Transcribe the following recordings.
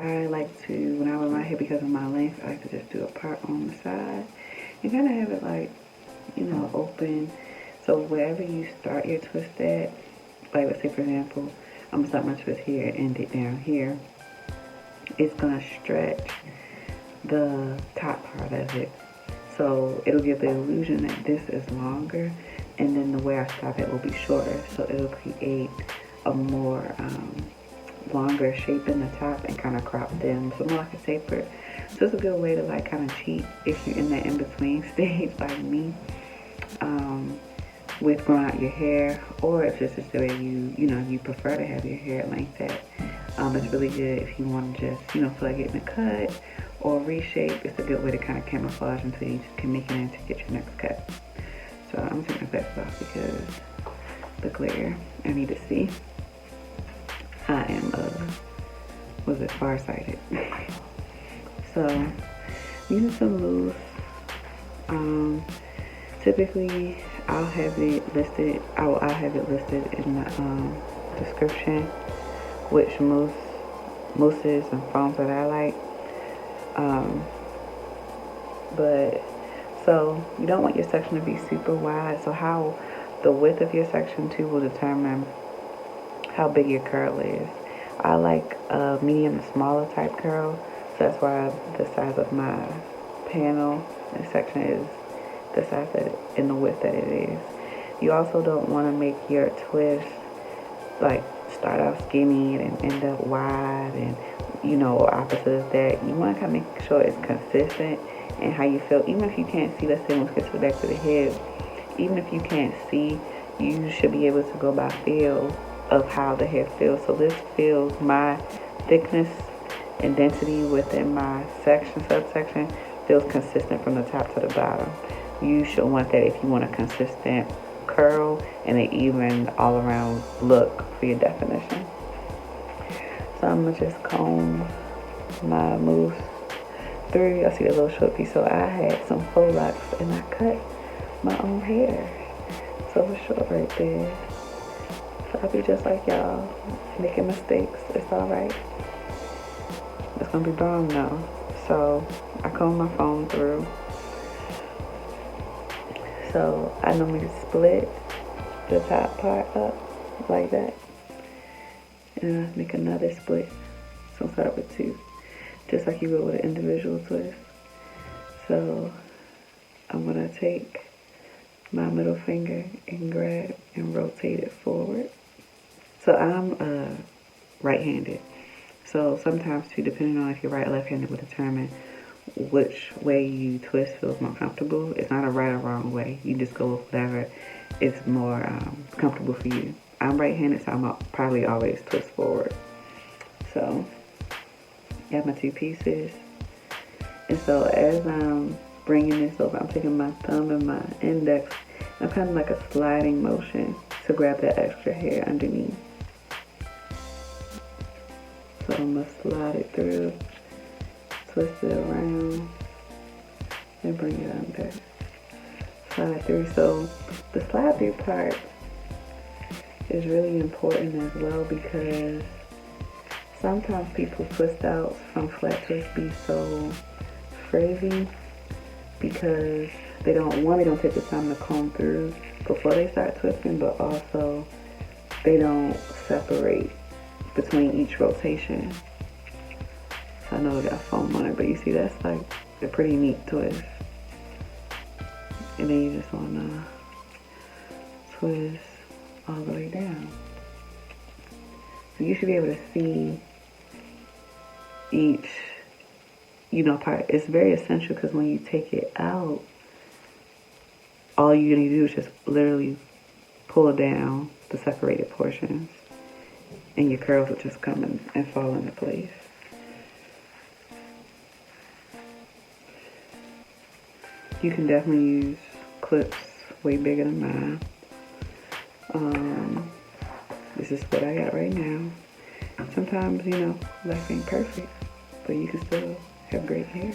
I like to, when I wear my hair because of my length, I like to just do a part on the side and kind of have it like, open. So wherever you start your twist at, like let's say for example, I'm gonna start my twist here and end it down here. It's gonna stretch the top part of it. So it'll give the illusion that this is longer, and then the way I stop it will be shorter. So it'll create a more longer shape in the top and kind of crop them, so more like a taper. So it's a good way to like kind of cheat if you're in that in-between stage like me, with growing out your hair, or if this is the way you prefer to have your hair like that. It's really good if you want to just feel like getting a cut or reshape. It's a good way to kind of camouflage until you can make it in to get your next cut. So I'm taking my glasses off because the glare I need to see. I am farsighted. So using some mousse. Typically I'll have it listed in the description which mousses and foams that I like. But so you don't want your section to be super wide. So how the width of your section too will determine how big your curl is. I like a medium to smaller type curl, so that's why the size of my panel and section is the size that in the width that it is. You also don't want to make your twist like start off skinny and end up wide, and opposite of that. You want to kind of make sure it's consistent and how you feel. Even if you can't see, let's say let's get to the back of the head, even if you can't see, you should be able to go by feel of how the hair feels. So this feels my thickness and density within my subsection feels consistent from the top to the bottom. You should want that if you want a consistent curl and an even all around look for your definition. So I'm gonna just comb my mousse through. I see the little short piece. So I had some faux locks and I cut my own hair. So it's short right there. So I'll be just like y'all, making mistakes. It's alright. It's gonna be wrong though. So I comb my phone through. So I normally split the top part up like that. And I make another split. So start with two. Just like you would with an individual twist. So I'm gonna take my middle finger and grab and rotate it forward. So I'm right-handed. So sometimes too, depending on if you're right or left-handed, will determine which way you twist feels more comfortable. It's not a right or wrong way. You just go with whatever is more comfortable for you. I'm right-handed, so I'm probably always twist forward. So I have my two pieces. And so as I'm bringing this over, I'm taking my thumb and my index. I'm kind of like a sliding motion to grab that extra hair underneath. So I'm going to slide it through, twist it around, and bring it under. Slide through. So the slide through part is really important as well, because sometimes people twist outs from flat twist be so frizzy because they don't take the time to comb through before they start twisting, but also they don't separate between each rotation. So I know it got foam on it, but you see that's like a pretty neat twist. And then you just wanna twist all the way down. So you should be able to see each, part. It's very essential because when you take it out, all you need to do is just literally pull down the separated portions, and your curls will just come in and fall into place. You can definitely use clips way bigger than mine. This is what I got right now. Sometimes, life ain't perfect, but you can still have great hair.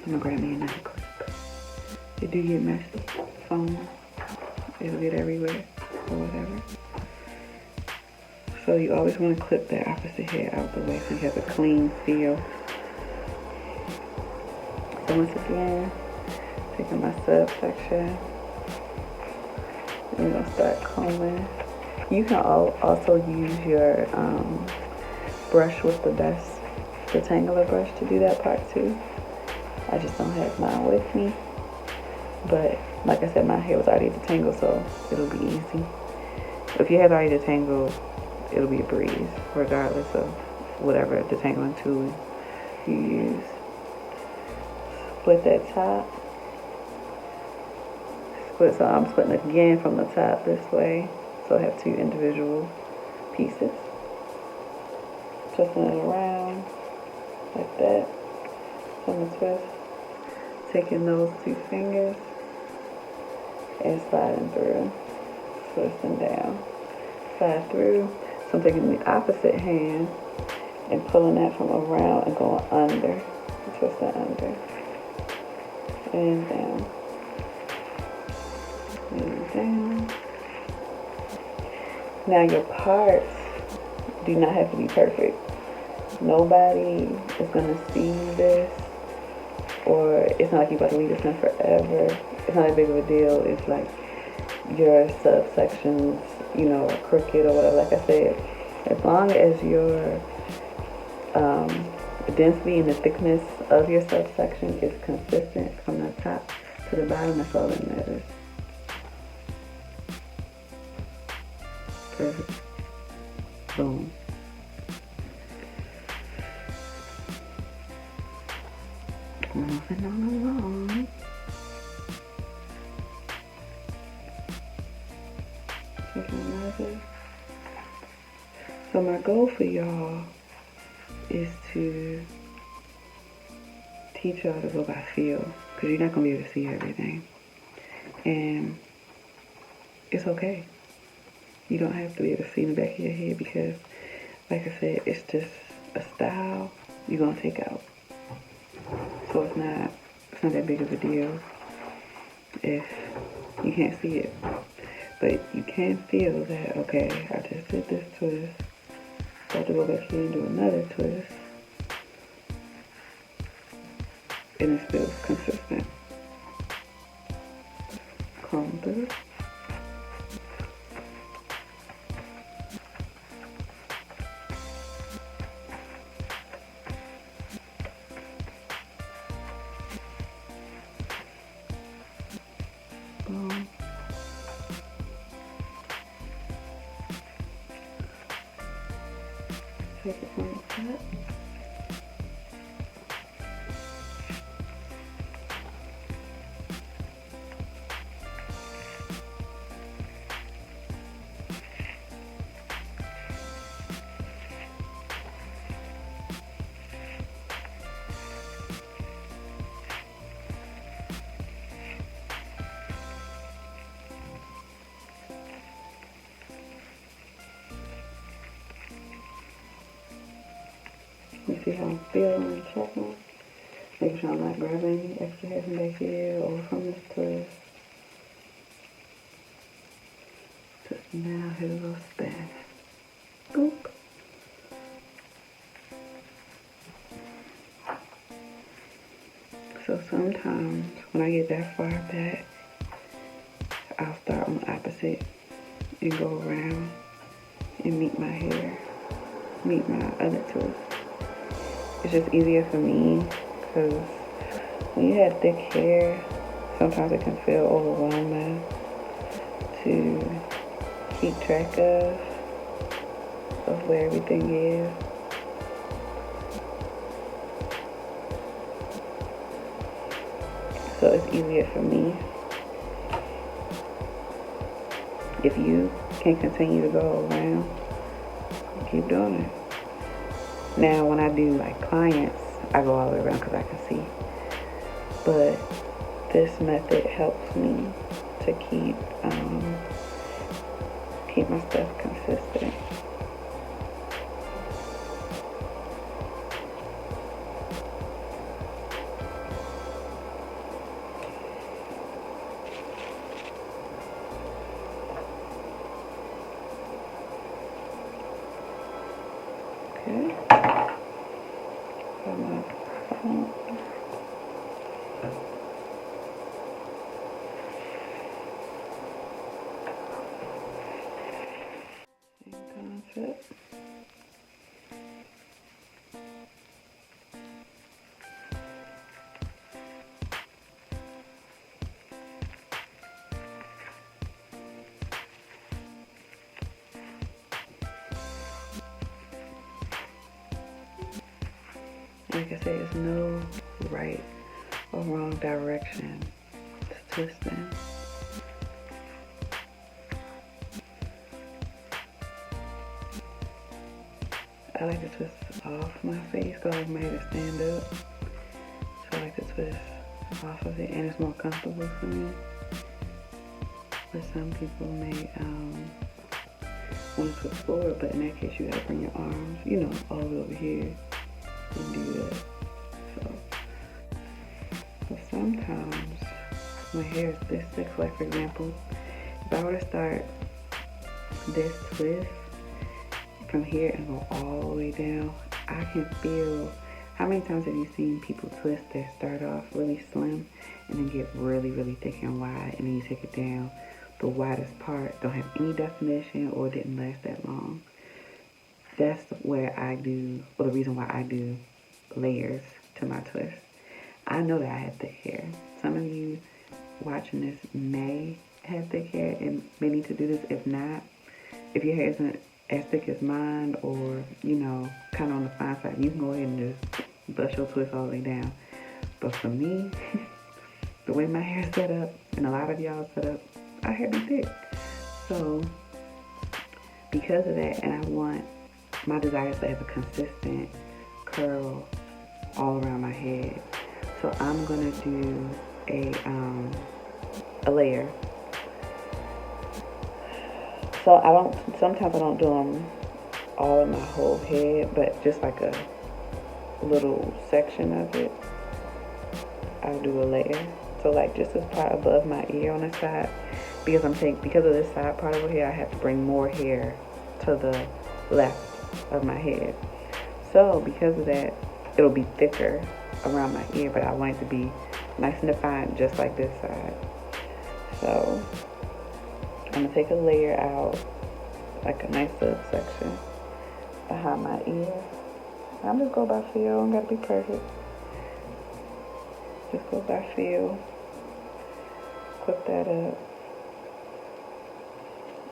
I'm gonna grab me another clip. It do get messy. Foam, it'll get everywhere or whatever. So you always want to clip that opposite hair out the way so you have a clean feel. So once again, taking my subsection, and we're going to start combing. You can also use your brush with the best detangler brush to do that part too. I just don't have mine with me. But like I said, my hair was already detangled, so it'll be easy. If your hair's already detangled, it'll be a breeze, regardless of whatever detangling tool you use. Split that top. So I'm splitting again from the top this way. So I have two individual pieces. Twisting it around like that from the twist. Taking those two fingers and sliding through. Twisting down. Slide through. So I'm taking the opposite hand and pulling that from around and going under. Twisting under. And down. And down. Now your parts do not have to be perfect. Nobody is going to see this, or it's not like you're about to leave this in forever. It's not that big of a deal. It's like your subsections, you know, are crooked or whatever. Like I said, as long as your density and the thickness of your subsection is consistent from the top to the bottom, that's all that matters. Perfect. Boom. Moving on along. So my goal for y'all is to teach y'all to go by feel, because you're not going to be able to see everything. And it's okay. You don't have to be able to see in the back of your head, because, like I said, it's just a style you're going to take out. So it's not that big of a deal if you can't see it. But you can feel that, okay, I just did this twist. I have to go back here and do another twist. And it feels consistent. Comb through. Boom. Take it from the top. You see how I'm feeling and checking. Making sure I'm not grabbing any extra hair from back here or from this twist. Just now hit a little spin. Boop. So sometimes when I get that far back, I'll start on the opposite and go around and meet my hair, meet my other twist. It's just easier for me, because when you have thick hair, sometimes it can feel overwhelming to keep track of where everything is. So it's easier for me. If you can continue to go around, keep doing it. Now, when I do like clients, I go all the way around because I can see. But this method helps me to keep my stuff consistent. Okay. Put my phone. Same concept. Like I say, there's no right or wrong direction to twisting. I like to twist off my face because I made it stand up. So I like to twist off of it, and it's more comfortable for me. But some people may want to twist forward, but in that case you gotta bring your arms, you know, all the way over here and do that. So sometimes my hair is this thick, like for example, if I were to start this twist from here and go all the way down, I can feel, how many times have you seen people twist that start off really slim and then get really, really thick and wide, and then you take it down, the widest part don't have any definition or didn't last that long. That's where I do, or the reason why I do layers to my twist. I know that I have thick hair. Some of you watching this may have thick hair and may need to do this. If not, if your hair isn't as thick as mine, or, you know, kind of on the fine side, you can go ahead and just brush your twist all the way down. But for me, the way my hair is set up, and a lot of y'all set up, our hair be thick. So because of that, and I want, my desire is to have a consistent curl all around my head. So I'm gonna do a layer. So sometimes I don't do them all in my whole head, but just like a little section of it, I'll do a layer. So like just this part above my ear on the side, because because of this side part over here, I have to bring more hair to the left of my head. So because of that, it'll be thicker around my ear, but I want it to be nice and defined, just like this side. So I'm gonna take a layer out, like a nice little section behind my ear. I'm just go by feel, don't gotta be perfect. Just go by feel. Clip that up.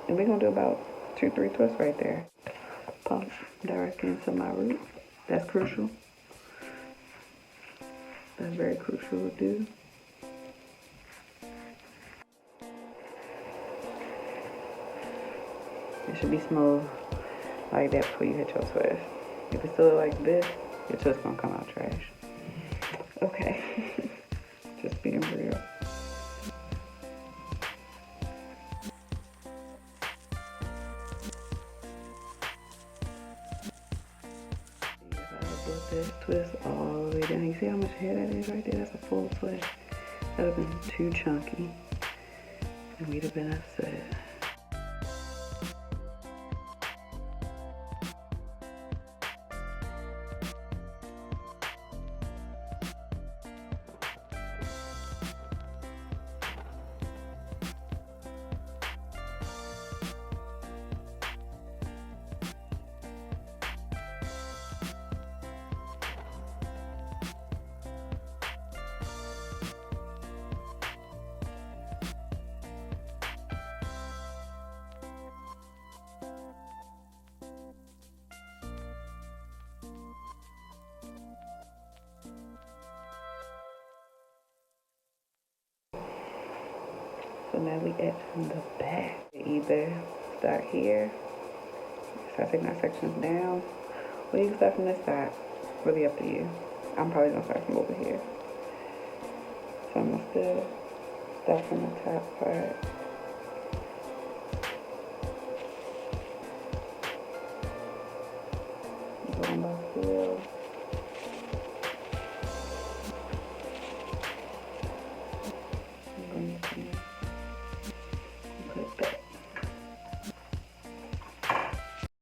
And we're gonna do about 2-3 twists right there. Pump directly into my root. That's crucial. That's very crucial to do. It should be smooth like that before you hit your twist. If it's still like this, your twist gonna come out trash. Okay, just being real. Put this twist all the way down. You see how much hair that is right there? That's a full twist. That would have been too chunky, and we'd have been upset. So now we edge from the back. Either start here, start taking our sections down, or you can start from this side. Really up to you. I'm probably gonna start from over here. So I'm gonna still start from the top part. Going by feel.